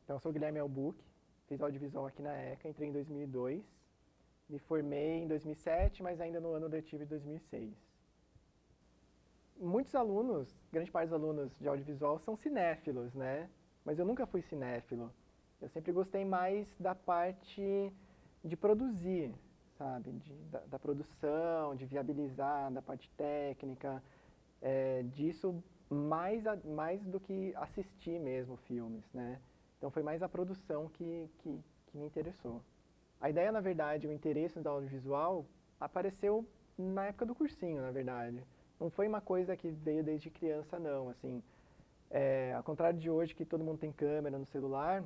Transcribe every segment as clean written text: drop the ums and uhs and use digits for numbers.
Então, eu sou o Guilherme Albuque, fiz audiovisual aqui na ECA, entrei em 2002, me formei em 2007, mas ainda no ano letivo de 2006. Muitos alunos, grande parte dos alunos de audiovisual são cinéfilos, né? Mas eu nunca fui cinéfilo. Eu sempre gostei mais da parte de produzir, sabe? Da produção, de viabilizar, da parte técnica, disso mais do que assistir mesmo filmes, né? Então foi mais a produção que me interessou. A ideia, na verdade, o interesse no audiovisual apareceu na época do cursinho, na verdade. Não foi uma coisa que veio desde criança, não. Assim, ao contrário de hoje, que todo mundo tem câmera no celular,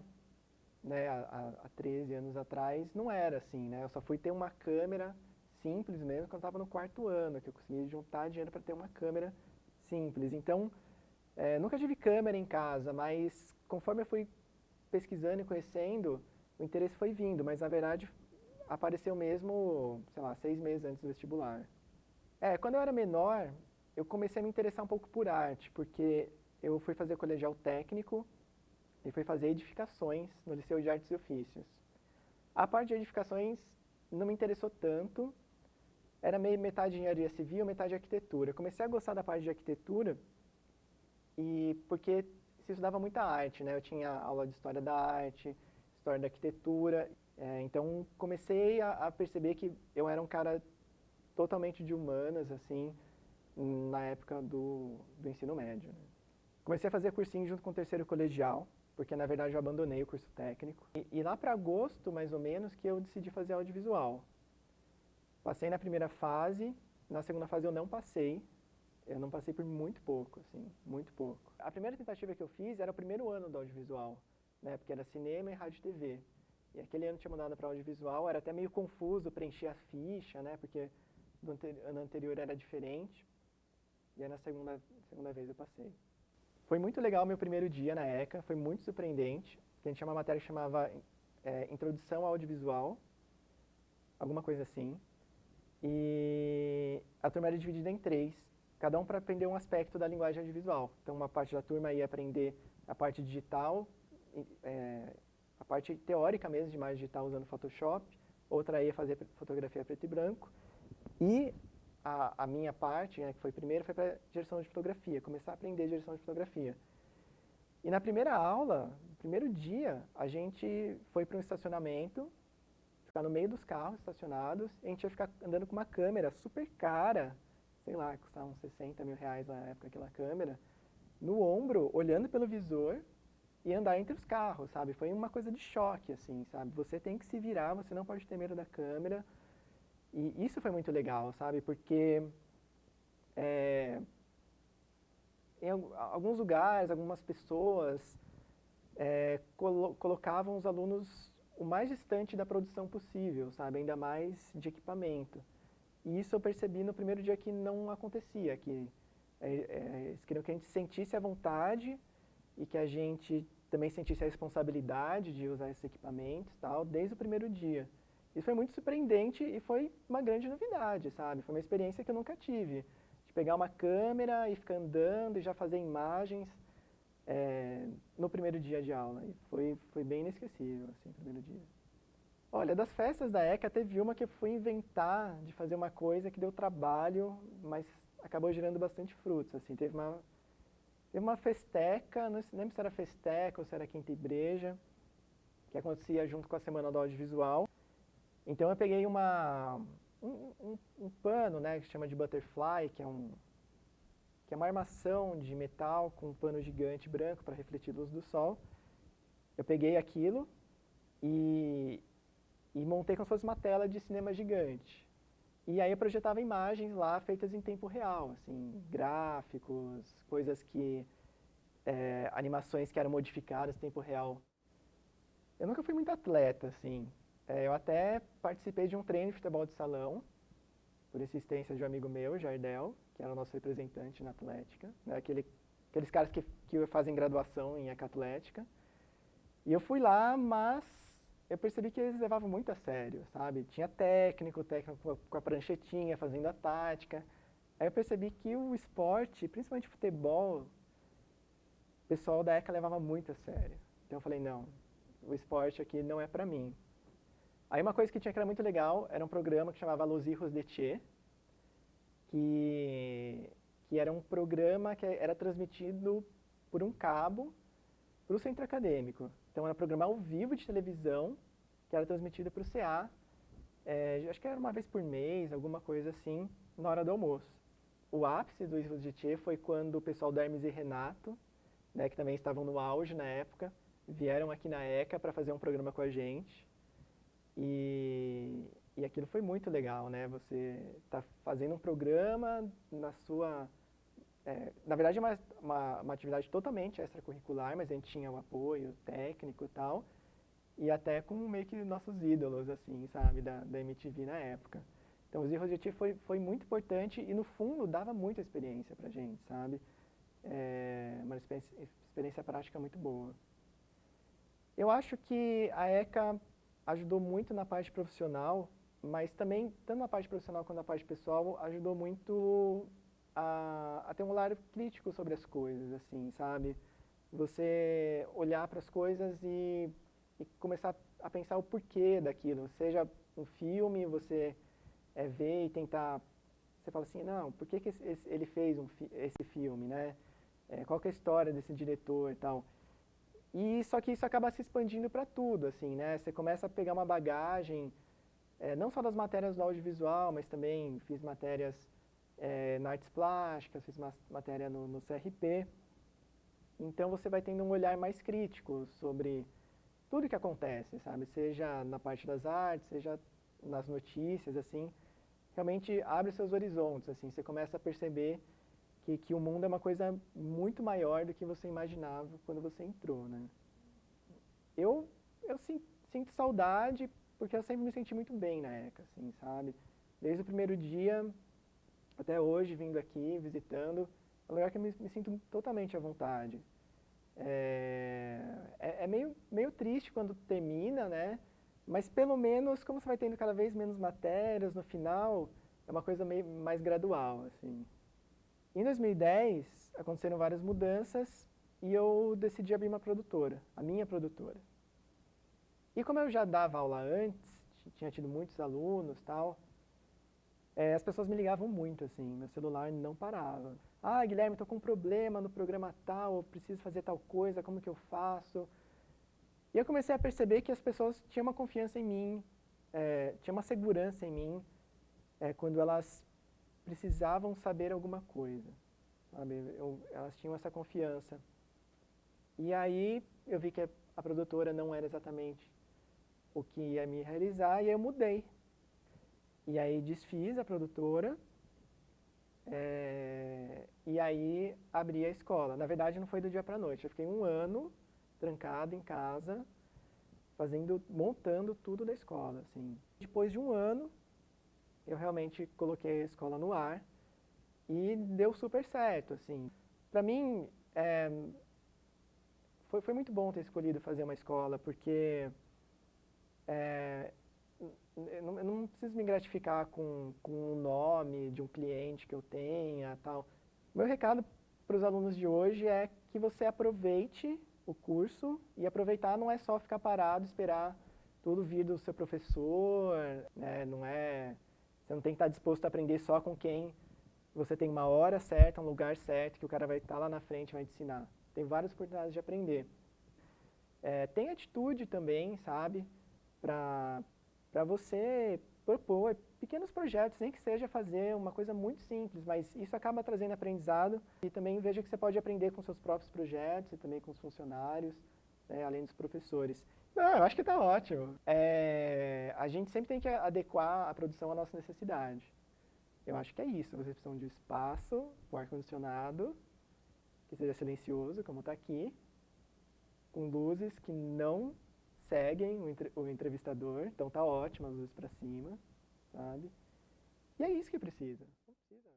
né, há 13 anos atrás, não era assim, né? Eu só fui ter uma câmera simples mesmo quando eu estava no quarto ano, que eu consegui juntar dinheiro para ter uma câmera simples. Então, nunca tive câmera em casa, mas conforme eu fui pesquisando e conhecendo, o interesse foi vindo, mas na verdade apareceu mesmo, sei lá, 6 meses antes do vestibular. Quando eu era menor, eu comecei a me interessar um pouco por arte, porque eu fui fazer colegial técnico e fui fazer edificações no Liceu de Artes e Ofícios. A parte de edificações não me interessou tanto, era meio metade engenharia civil, metade arquitetura. Eu comecei a gostar da parte de arquitetura porque se estudava muita arte, né? Eu tinha aula de história da arte, história da arquitetura, então comecei a perceber que eu era um cara totalmente de humanas, assim, na época do ensino médio, né? Comecei a fazer cursinho junto com o terceiro colegial, porque na verdade eu abandonei o curso técnico. E lá para agosto, mais ou menos, que eu decidi fazer audiovisual. Passei na primeira fase, na segunda fase eu não passei. Eu não passei por muito pouco, assim, muito pouco. A primeira tentativa que eu fiz era o primeiro ano do audiovisual, né, porque era cinema e rádio e TV. E aquele ano tinha mudado para audiovisual, era até meio confuso preencher a ficha, né, porque do ano anterior era diferente. E aí na segunda vez eu passei. Foi muito legal o meu primeiro dia na ECA, foi muito surpreendente. A gente tinha uma matéria que chamava Introdução ao Audiovisual, alguma coisa assim. E a turma era dividida em 3, cada um para aprender um aspecto da linguagem audiovisual. Então uma parte da turma ia aprender a parte digital, a parte teórica mesmo de imagem digital usando Photoshop, outra ia fazer fotografia preto e branco, e a minha parte, né, que foi primeiro, foi para direção de fotografia, começar a aprender direção de fotografia. E na primeira aula, no primeiro dia, a gente foi para um estacionamento, ficar no meio dos carros estacionados, e a gente ia ficar andando com uma câmera super cara, sei lá, custava uns 60 mil reais na época aquela câmera, no ombro, olhando pelo visor, e andar entre os carros, sabe? Foi uma coisa de choque, assim, sabe? Você tem que se virar, você não pode ter medo da câmera. E isso foi muito legal, sabe? Porque em alguns lugares, algumas pessoas colocavam os alunos o mais distante da produção possível, sabe? Ainda mais de equipamento. E isso eu percebi no primeiro dia que não acontecia, que eles queriam que a gente sentisse a vontade e que a gente também sentisse a responsabilidade de usar esses equipamentos, tal, desde o primeiro dia. Isso foi muito surpreendente e foi uma grande novidade, sabe? Foi uma experiência que eu nunca tive, de pegar uma câmera e ficar andando e já fazer imagens no primeiro dia de aula. E foi bem inesquecível, assim, o primeiro dia. Olha, das festas da ECA teve uma que eu fui inventar de fazer uma coisa que deu trabalho, mas acabou gerando bastante frutos, assim. Teve uma festeca, não lembro se era festeca ou se era quinta igreja, que acontecia junto com a Semana do Audiovisual. Então eu peguei um pano, né, que se chama de butterfly, que é uma armação de metal com um pano gigante branco para refletir luz do sol. Eu peguei aquilo e montei como se fosse uma tela de cinema gigante. E aí eu projetava imagens lá feitas em tempo real, assim, gráficos, coisas que animações que eram modificadas em tempo real. Eu nunca fui muito atleta, assim. Eu até participei de um treino de futebol de salão, por insistência de um amigo meu, Jardel, que era o nosso representante na Atlética, né? Aqueles caras que fazem graduação em Atlética. E eu fui lá, mas eu percebi que eles levavam muito a sério, sabe? Tinha técnico com a pranchetinha, fazendo a tática. Aí eu percebi que o esporte, principalmente o futebol, pessoal da ECA levava muito a sério. Então eu falei, não, o esporte aqui não é para mim. Aí uma coisa que tinha que era muito legal, era um programa que chamava Los Hijos de Che, que era um programa que era transmitido por um cabo para o centro acadêmico. Então era um programa ao vivo de televisão, que era transmitido para o CA, acho que era uma vez por mês, alguma coisa assim, na hora do almoço. O ápice do Hijos de Che foi quando o pessoal do Hermes e Renato, né, que também estavam no auge na época, vieram aqui na ECA para fazer um programa com a gente. E aquilo foi muito legal, né? Você está fazendo um programa na sua... na verdade é uma atividade totalmente extracurricular, mas a gente tinha o apoio técnico e tal, e até com meio que nossos ídolos, assim, sabe, da MTV na época. Então, os Hijos de Che foi muito importante e, no fundo, dava muita experiência pra gente, sabe? Uma experiência prática muito boa. Eu acho que a ECA ajudou muito na parte profissional, mas também, tanto na parte profissional quanto na parte pessoal, ajudou muito a ter um olhar crítico sobre as coisas, assim, sabe? Você olhar para as coisas e começar a pensar o porquê daquilo. Seja um filme, você ver e tentar... Você fala assim, não, por que ele fez esse filme, né? Qual que é a história desse diretor e tal? E só que isso acaba se expandindo para tudo, assim, né? Você começa a pegar uma bagagem, não só das matérias do audiovisual, mas também fiz matérias na artes plásticas, fiz matéria no CRP. Então você vai tendo um olhar mais crítico sobre tudo que acontece, sabe? Seja na parte das artes, seja nas notícias, assim. Realmente abre seus horizontes, assim. Você começa a perceber que o mundo é uma coisa muito maior do que você imaginava quando você entrou, né? Eu sinto saudade porque eu sempre me senti muito bem na ECA, assim, sabe? Desde o primeiro dia até hoje, vindo aqui, visitando, é um lugar que eu me sinto totalmente à vontade. É meio triste quando termina, né? Mas pelo menos, como você vai tendo cada vez menos matérias, no final, é uma coisa meio mais gradual, assim. Em 2010, aconteceram várias mudanças e eu decidi abrir uma produtora, a minha produtora. E como eu já dava aula antes, tinha tido muitos alunos e tal, as pessoas me ligavam muito, assim, meu celular não parava. Ah, Guilherme, estou com um problema no programa tal, eu preciso fazer tal coisa, como que eu faço? E eu comecei a perceber que as pessoas tinham uma confiança em mim, tinham uma segurança em mim, quando elas precisavam saber alguma coisa, sabe? Elas tinham essa confiança. E aí eu vi que a produtora não era exatamente o que ia me realizar, e aí eu mudei. E aí desfiz a produtora, e aí abri a escola. Na verdade não foi do dia para a noite, eu fiquei um ano trancado em casa, montando tudo da escola, assim. Depois de um ano, eu realmente coloquei a escola no ar e deu super certo, assim. Para mim, foi muito bom ter escolhido fazer uma escola, porque eu não preciso me gratificar com o nome de um cliente que eu tenha, tal. Meu recado para os alunos de hoje é que você aproveite o curso, e aproveitar não é só ficar parado, esperar tudo vir do seu professor, né? Você não tem que estar disposto a aprender só com quem você tem uma hora certa, um lugar certo, que o cara vai estar lá na frente e vai te ensinar. Tem várias oportunidades de aprender. Tem atitude também, sabe? Para você propor pequenos projetos, nem que seja fazer uma coisa muito simples, mas isso acaba trazendo aprendizado, e também veja que você pode aprender com seus próprios projetos e também com os funcionários, né, além dos professores. Não, eu acho que está ótimo. A gente sempre tem que adequar a produção à nossa necessidade. Eu acho que é isso, vocês precisam de um espaço, um ar-condicionado, que seja silencioso, como está aqui, com luzes que não seguem o entrevistador, então tá ótimo as luzes para cima, sabe? E é isso que precisa. Não precisa.